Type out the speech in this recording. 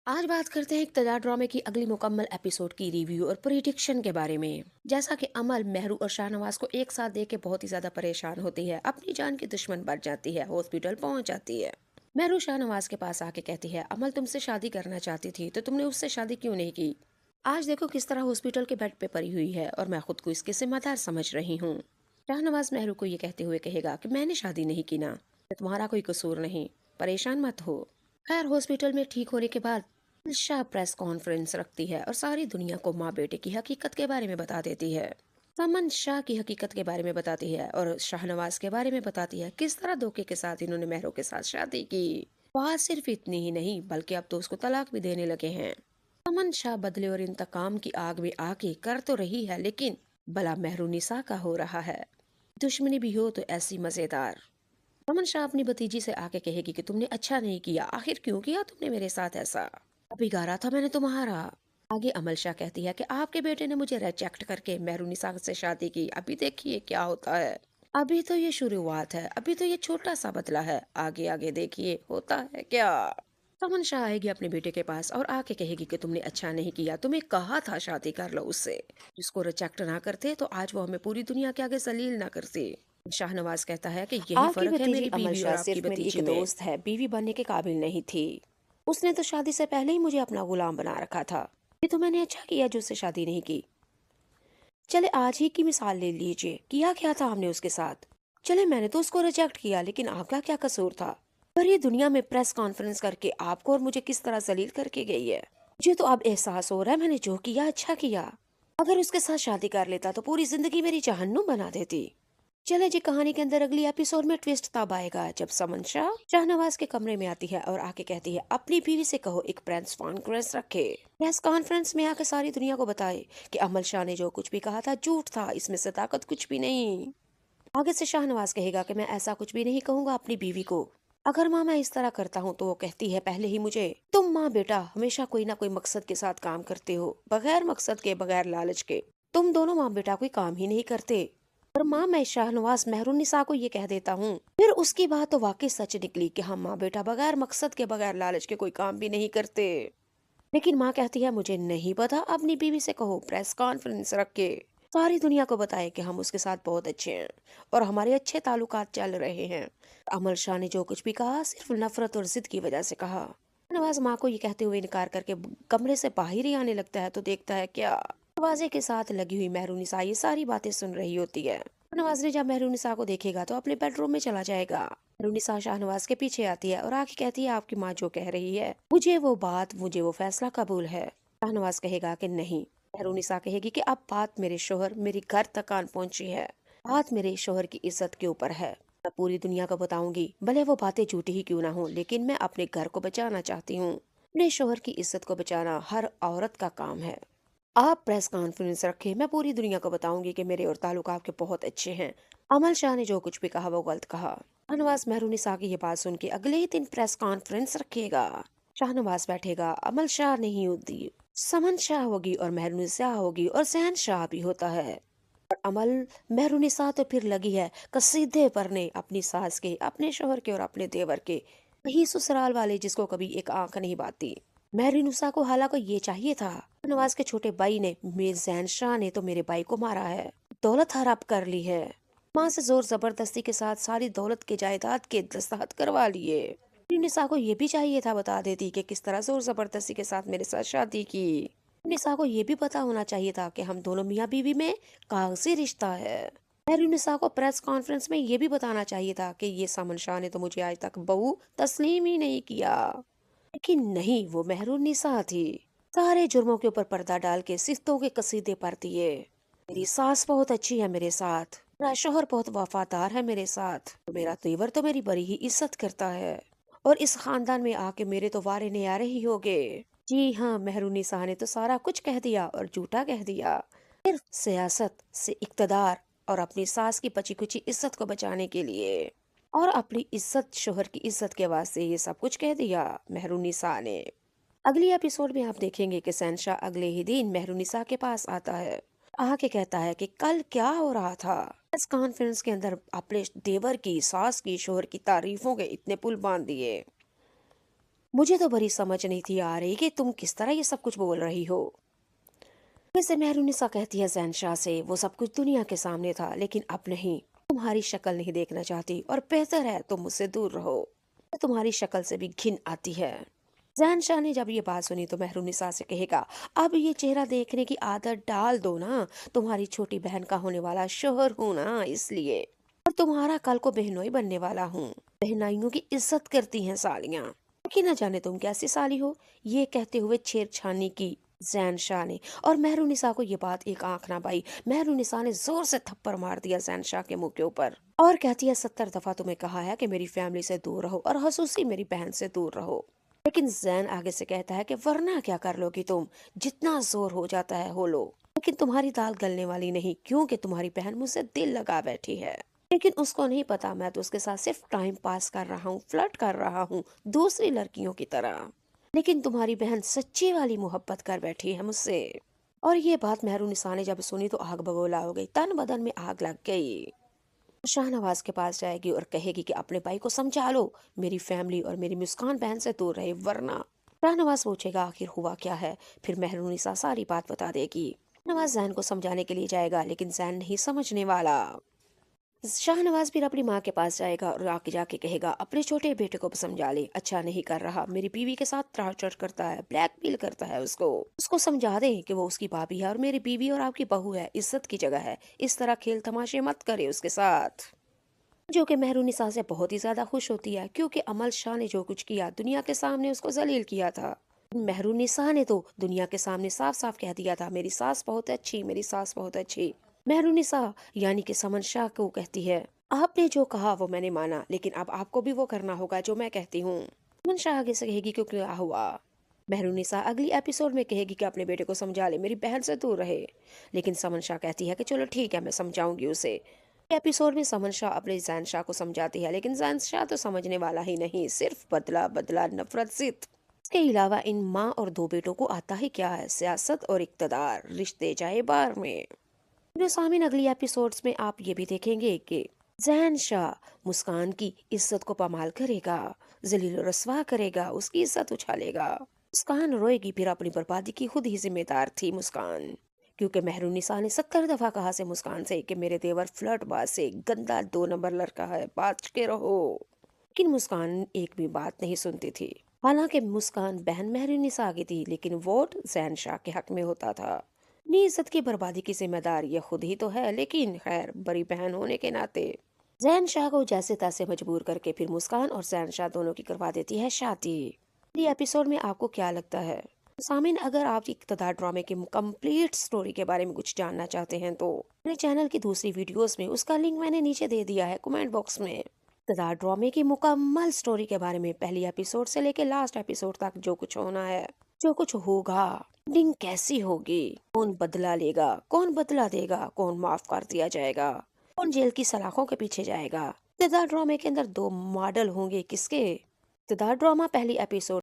आज बात करते हैं इक़्तिदार ड्रामे की अगली मुकम्मल एपिसोड की रिव्यू और प्रिडिक्शन के बारे में। जैसा कि अमल मेहरू और शाहनवाज को एक साथ देख के बहुत ही ज्यादा परेशान होती है, अपनी जान की दुश्मन बन जाती है, हॉस्पिटल पहुंच जाती है। मेहरू शाहनवाज के पास आके कहती है, अमल तुमसे शादी करना चाहती थी तो तुमने उससे शादी क्यों नहीं की? आज देखो किस तरह हॉस्पिटल के बेड पे पड़ी हुई है और मैं खुद को इसके जिम्मेदार समझ रही हूँ। शाहनवाज मेहरू को ये कहते हुए कहेगा कि मैंने शादी नहीं की ना, तुम्हारा कोई कसूर नहीं, परेशान मत हो। खैर हॉस्पिटल में ठीक होने के बाद शाह प्रेस कॉन्फ्रेंस रखती है और सारी दुनिया को माँ बेटे की हकीकत के बारे में बता देती है। तमन शाह की हकीकत के बारे में बताती है और शाहनवाज के बारे में बताती है किस तरह धोखे के साथ इन्होंने मेहरों के साथ शादी की। बात सिर्फ इतनी ही नहीं बल्कि अब तो उसको तलाक भी देने लगे हैं। तमन शाह बदले और इंतकाम की आग में आके कर तो रही है, लेकिन भला मेहरू निसा का हो रहा है। दुश्मनी भी हो तो ऐसी मजेदार। तमन शाह अपनी भतीजी से आके कहेगी कि तुमने अच्छा नहीं किया, आखिर क्यों किया तुमने मेरे साथ ऐसा? बिगाड़ा था मैंने तुम्हारा। आगे अमल शाह कहती है कि आपके बेटे ने मुझे रिजेक्ट करके मेहरुनिसा से शादी की, अभी देखिए क्या होता है। अभी तो ये शुरुआत है, अभी तो ये छोटा सा बदला है, आगे आगे देखिए होता है क्या। तमन शाह आएगी अपने बेटे के पास और आके कहेगी कि तुमने अच्छा नहीं किया, तुम्हें कहा था शादी कर लो उससे। जिसको रिजेक्ट ना करते तो आज वो हमें पूरी दुनिया के आगे जलील ना करते। शाहनवाज कहता है कि यही आपकी फर्क है भतीजी मेरी अमल बीवी और शाह आपकी सिर्फ मेरी भतीजी एक में। दोस्त है, बीवी बनने के काबिल नहीं थी। उसने तो शादी से पहले ही मुझे अपना गुलाम बना रखा था। ये तो मैंने अच्छा किया जो उससे शादी नहीं की। चले आज ही की मिसाल ले लीजिए, किया क्या था हमने उसके साथ। चले मैंने तो उसको रिजेक्ट किया, लेकिन आपका क्या कसूर था? पर ये दुनिया में प्रेस कॉन्फ्रेंस करके आपको और मुझे किस तरह जलील करके गई है। मुझे तो अब एहसास हो रहा है मैंने जो किया अच्छा किया। अगर उसके साथ शादी कर लेता तो पूरी जिंदगी मेरी जहन्नुम बना देती। चले जी कहानी के अंदर अगली एपिसोड में ट्विस्ट तब आएगा जब समन शाह शाहनवाज के कमरे में आती है और आके कहती है अपनी बीवी से कहो एक प्रेस कॉन्फ्रेंस रखे। प्रेस कॉन्फ्रेंस में आके सारी दुनिया को बताए कि अमल शाह ने जो कुछ भी कहा था झूठ था, इसमें सदाकत कुछ भी नहीं। आगे से शाहनवाज कहेगा कि मैं ऐसा कुछ भी नहीं कहूंगा अपनी बीवी को। अगर माँ मैं इस तरह करता हूँ तो वो कहती है पहले ही मुझे, तुम माँ बेटा हमेशा कोई ना कोई मकसद के साथ काम करते हो, बगैर मकसद के बगैर लालच के। तुम दोनों माँ बेटा कोई काम ही नहीं करते। और माँ मैं शाहनवाज मेहरुन्निसा को ये कह देता हूँ, फिर उसकी बात तो वाकई सच निकली कि हम माँ बेटा बगैर मकसद के बगैर लालच के कोई काम भी नहीं करते। लेकिन माँ कहती है मुझे नहीं पता, अपनी बीवी से कहो प्रेस कॉन्फ्रेंस रख के सारी दुनिया को बताए कि हम उसके साथ बहुत अच्छे हैं और हमारे अच्छे ताल्लुकात चल रहे हैं। अमल शाह ने जो कुछ भी कहा सिर्फ नफरत और जिद की वजह से कहा। नवाज माँ को ये कहते हुए इनकार करके कमरे से बाहर ही आने लगता है तो देखता है क्या दरवाजे के साथ लगी हुई मेहरुनिसा ये सारी बातें सुन रही होती है। नवाज ने जब मेहरुनिसा को देखेगा तो अपने बेडरूम में चला जाएगा। मेहरुनिसा शाहनवाज के पीछे आती है और आके कहती है आपकी माँ जो कह रही है मुझे वो फैसला कबूल है। शाहनवाज कहेगा कि नहीं। मेहरुनिसा कहेगी कि अब बात मेरे शोहर मेरे घर तक आन पहुंची है, बात मेरे शोहर की इज्जत के ऊपर है। मैं पूरी दुनिया को बताऊंगी, भले वो बातें झूठी ही क्यों ना हो, लेकिन मैं अपने घर को बचाना चाहती हूँ। अपने शोहर की इज्जत को बचाना हर औरत का काम है। आप प्रेस कॉन्फ्रेंस रखे, मैं पूरी दुनिया को बताऊंगी कि मेरे और ताल्लुक आपके बहुत अच्छे हैं। अमल शाह ने जो कुछ भी कहा वो गलत कहा। शाहनवाज मेहरुनिसा की ये बात सुन के अगले ही दिन प्रेस कॉन्फ्रेंस रखेगा। शाहनवाज बैठेगा, अमल शाह नहीं होती, समन शाह होगी और मेहरुनिसा होगी और सहन शाह भी होता है। और अमल मेहरुनिसा तो फिर लगी है कसीदे पढ़ने अपनी सास के, अपने शोहर के और अपने देवर के, वही ससुराल वाले जिसको कभी एक आंख नहीं बाती। मेहरुनिसा को हालांकि ये चाहिए था, नवाज के छोटे भाई ने मीर जैन शाह ने तो मेरे भाई को मारा है, दौलत हड़प कर ली है। माँ से जोर जबरदस्ती के साथ सारी दौलत के जायदाद के दस्तखत करवा लिए। निसा को ये भी चाहिए था बता देती कि किस तरह जोर जबरदस्ती के साथ मेरे साथ शादी की। निसा को ये भी पता होना चाहिए था कि हम दोनों मियाँ बीवी में कागजी रिश्ता है। निसा को प्रेस कॉन्फ्रेंस में ये भी बताना चाहिए था कि ये सामन शाह ने तो मुझे आज तक बहू तस्लीम ही नहीं किया। लेकिन नहीं, वो मेहरुन्निसा थी। सारे जुर्मों के ऊपर पर्दा डाल के सिफ्तों के कसीदे पर दिए। मेरी सास बहुत अच्छी है मेरे साथ, मेरा शोहर बहुत वफादार है मेरे साथ, मेरा तेवर तो मेरी बड़ी ही इज्जत करता है और इस खानदान में आके मेरे तो वारे न्यारे ही हो गए। जी हाँ, मेहरुन्निसा ने तो सारा कुछ कह दिया और झूठा कह दिया, सिर्फ सियासत से इक्तदार और अपनी सास की बची कुची इज्जत को बचाने के लिए और अपनी इज्जत शोहर की इज्जत के वास्ते ये सब कुछ कह दिया मेहरुन्निसा ने। अगली एपिसोड में आप देखेंगे कि शहनशाह अगले ही दिन मेहरुन्निसा के पास आता है, आके कहता है कि कल क्या हो रहा था। इस कॉन्फ्रेंस के अंदर अपने देवर की सास की शोहर की तारीफों के इतने पुल बांध दिए। मुझे तो बड़ी समझ नहीं थी आ रही कि तुम किस तरह ये सब कुछ बोल रही हो। वैसे मेहरुनिसा कहती है ज़ैनशाह से, वो सब कुछ दुनिया के सामने था लेकिन अब नहीं। तुम्हारी शक्ल नहीं देखना चाहती और बेहतर है तुम मुझसे दूर रहो। तुम्हारी शक्ल से भी घिन आती है। ज़ैनशाह ने जब ये बात सुनी तो मेहरुनिसा से कहेगा, अब ये चेहरा देखने की आदत डाल दो ना, तुम्हारी छोटी बहन का होने वाला शोहर हूँ ना इसलिए, और तुम्हारा कल को बहनोई बनने वाला हूँ। बहनाइयों की इज्जत करती हैं सालियाँ, कि न जाने तुम कैसी साली हो। ये कहते हुए छेड़छानी की जैन शाह ने, और मेहरुनिसा को ये बात एक आंख ना पाई। मेहरुनिसा ने जोर से थप्पड़ मार दिया जैन शाह के मुंह के ऊपर और कहती है, 70 दफा तुम्हें कहा है कि मेरी फैमिली से दूर रहो और खसूसी मेरी बहन से दूर रहो। लेकिन जैन आगे से कहता है कि वरना क्या कर लोगी तुम, जितना जोर हो जाता है हो लो, लेकिन तुम्हारी दाल गलने वाली नहीं, क्योंकि तुम्हारी बहन मुझसे दिल लगा बैठी है। लेकिन उसको नहीं पता मैं तो उसके साथ सिर्फ टाइम पास कर रहा हूँ, फ्लर्ट कर रहा हूँ दूसरी लड़कियों की तरह। लेकिन तुम्हारी बहन सच्ची वाली मोहब्बत कर बैठी है मुझसे। और ये बात मेहरुनिसा ने जब सुनी तो आग बगोला हो गई, तन बदन में आग लग गई। शाहनवाज के पास जाएगी और कहेगी कि अपने भाई को समझा लो, मेरी फैमिली और मेरी मुस्कान बहन से दूर रहे वरना। शाहनवाज पूछेगा आखिर हुआ क्या है, फिर मेहरुनिसा सारी बात बता देगी। शाहनवाज जैन को समझाने के लिए जाएगा लेकिन जैन नहीं समझने वाला। शाहनवाज फिर अपनी माँ के पास जाएगा और आके जाके कहेगा, अपने छोटे बेटे को समझा ले, अच्छा नहीं कर रहा, मेरी बीवी के साथ टॉर्चर करता है, ब्लैकमेल करता है, उसको समझा दे कि वो उसकी भाभी है और मेरी बीवी और आपकी बहू है, इज्जत की जगह है, इस तरह खेल तमाशे मत करे उसके साथ। जो कि मेहरुनिसा से बहुत ही ज्यादा खुश होती है, क्योंकि अमल शाह ने जो कुछ किया दुनिया के सामने उसको जलील किया था। मेहरुनिसा ने तो दुनिया के सामने साफ साफ कह दिया था, मेरी सास बहुत अच्छी, मेरी सास बहुत अच्छी। मेहरुनिसा यानी कि समन शाह को कहती है, आपने जो कहा वो मैंने माना, लेकिन अब आपको भी वो करना होगा जो मैं कहती हूँ। समन शाह आगे से कहेगी, क्यों क्या हुआ। मेहरुनिसा अगली एपिसोड में कहेगी कि अपने बेटे को समझा ले, मेरी बहन से दूर रहे। लेकिन समन शाह कहती है कि चलो ठीक है, मैं समझाऊंगी उसे। एपिसोड में समन शाह अपने जैन शाह को समझाती है, लेकिन जैन शाह तो समझने वाला ही नहीं, सिर्फ बदला बदला नफरत जिद। इसके अलावा इन माँ और दो बेटों को आता ही क्या है, सियासत और इक्तदार, रिश्ते जाए बार में। जो सामीन अगली एपिसोड्स में आप ये भी देखेंगे कि जैन शाह मुस्कान की इज्जत को पामाल करेगा, जलील और रस्वा करेगा, उसकी इज्जत उछालेगा। मुस्कान रोएगी, फिर अपनी बर्बादी की खुद ही जिम्मेदार थी मुस्कान, क्योंकि मेहरुनिसा ने 70 दफा कहा से मुस्कान से कि मेरे देवर फ्लर्ट बाज से गंदा 2 नंबर लड़का है, बच के रहो। लेकिन मुस्कान एक भी बात नहीं सुनती थी। हालांकि मुस्कान बहन मेहरुनिसा की थी, लेकिन वोट जैन शाह के हक में होता था। अपनी इज्जत की बर्बादी की जिम्मेदार ये खुद ही तो है, लेकिन खैर बड़ी बहन होने के नाते जैन शाह को जैसे तैसे मजबूर करके फिर मुस्कान और जैन शाह दोनों की करवा देती है शादी। ये एपिसोड में आपको क्या लगता है सामिन? अगर आप इक़्तिदार ड्रामे की कंप्लीट स्टोरी के बारे में कुछ जानना चाहते हैं तो मेरे चैनल की दूसरी वीडियोस में उसका लिंक मैंने नीचे दे दिया है कमेंट बॉक्स में। इक़्तिदार ड्रामे की मुकम्मल स्टोरी के बारे में पहली एपिसोड से लेकर लास्ट एपिसोड तक जो कुछ होना है, जो कुछ होगा, एंडिंग कैसी होगी, कौन बदला लेगा, कौन बदला देगा, कौन माफ कर दिया जाएगा, कौन जेल की सलाखों के पीछे जाएगा। इक़्तिदार ड्रामे के अंदर 2 मॉडल होंगे किसके। इक़्तिदार ड्रामा पहली एपिसोड